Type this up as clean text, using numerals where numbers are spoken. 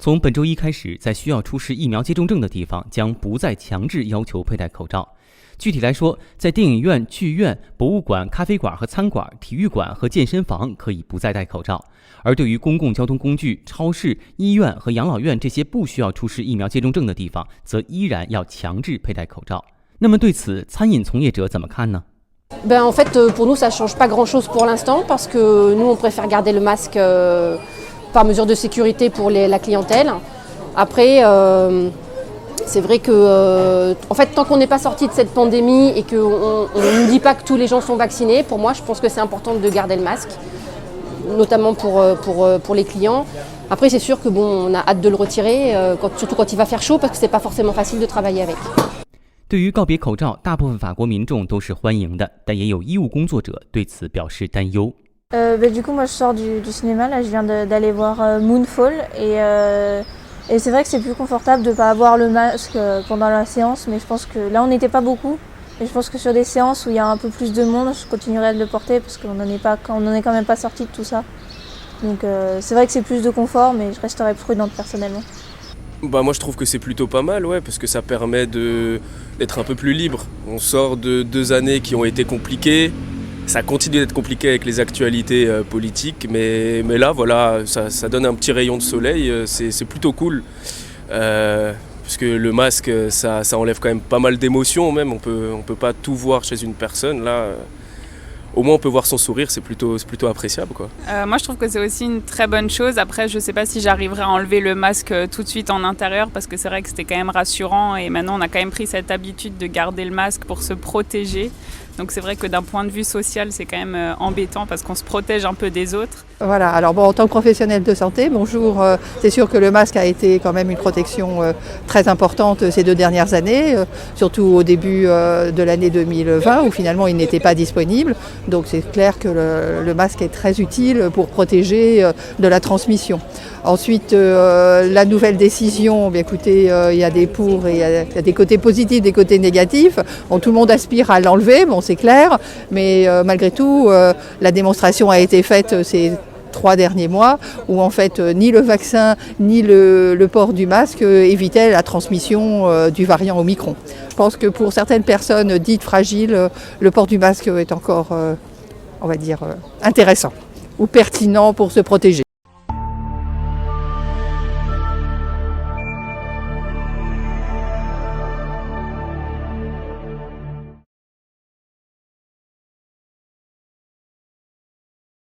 从本周一开始，在需要出示疫苗接种证的地方将不再强制要求佩戴口罩。具体来说，在电影院、剧院、博物馆、咖啡馆和餐馆、体育馆和健身房可以不再戴口罩，而对于公共交通工具、超市、医院和养老院这些不需要出示疫苗接种证的地方，则依然要强制佩戴口罩。那么对此，餐饮从业者怎么看呢En fait, pour nous, ça ne change pas grand-chose pour l'instant parce que nous, on préfère garder le masque par mesure de sécurité pour la clientèle. Après, c'est vrai que, en fait, tant qu'on n'est pas sorti de cette pandémie et qu'on ne nous dit pas que tous les gens sont vaccinés, pour moi, je pense que c'est important de garder le masque, notamment pour les clients. Après, c'est sûr que on a hâte de le retirer, surtout quand il va faire chaud, parce que c'est pas forcément facile de travailler avec. 对于告别口罩，大部分法国民众都是欢迎的，但也有医务工作者对此表示担忧。Du coup, moi, je sors du cinéma. Là, je viens d'aller voir Moonfall et c'est vrai que c'est plus confortable de ne pas avoir le masque pendant la séance, mais je pense que là, on n'était pas beaucoup. Et je pense que sur des séances où il y a un peu plus de monde, je continuerai de le porter parce qu'on n'en est quand même pas sorti de tout ça. Donc, c'est vrai que c'est plus de confort, mais je resterai prudente personnellement. Moi je trouve que c'est plutôt pas mal, ouais, parce que ça permet d'être un peu plus libre. On sort de 2 années qui ont été compliquées, ça continue d'être compliqué avec les actualités politiques, mais là voilà, ça donne un petit rayon de soleil, c'est plutôt cool. Parce que le masque, ça enlève quand même pas mal d'émotions même, on peut pas tout voir chez une personne, là... Au moins on peut voir son sourire, c'est plutôt appréciable, quoi. Moi je trouve que c'est aussi une très bonne chose. Après je sais pas si j'arriverai à enlever le masque tout de suite en intérieur parce que c'est vrai que c'était quand même rassurant et maintenant on a quand même pris cette habitude de garder le masque pour se protéger. Donc c'est vrai que d'un point de vue social c'est quand même embêtant parce qu'on se protège un peu des autres. Voilà, alors en tant que professionnel de santé, bonjour, c'est sûr que le masque a été quand même une protection très importante ces 2 dernières années, surtout au début de l'année 2020 où finalement il n'était pas disponible. Donc c'est clair que le masque est très utile pour protéger de la transmission. Ensuite, la nouvelle décision, bien écoutez, il y a des pour et il y a des côtés positifs, des côtés négatifs. Bon, tout le monde aspire à l'enlever, bon c'est clair, mais malgré tout, la démonstration a été faite ces 3 derniers mois où en fait ni le vaccin ni le port du masque évitait la transmission du variant Omicron. Je pense que pour certaines personnes dites fragiles, le port du masque est encore, on va dire, intéressant ou pertinent pour se protéger.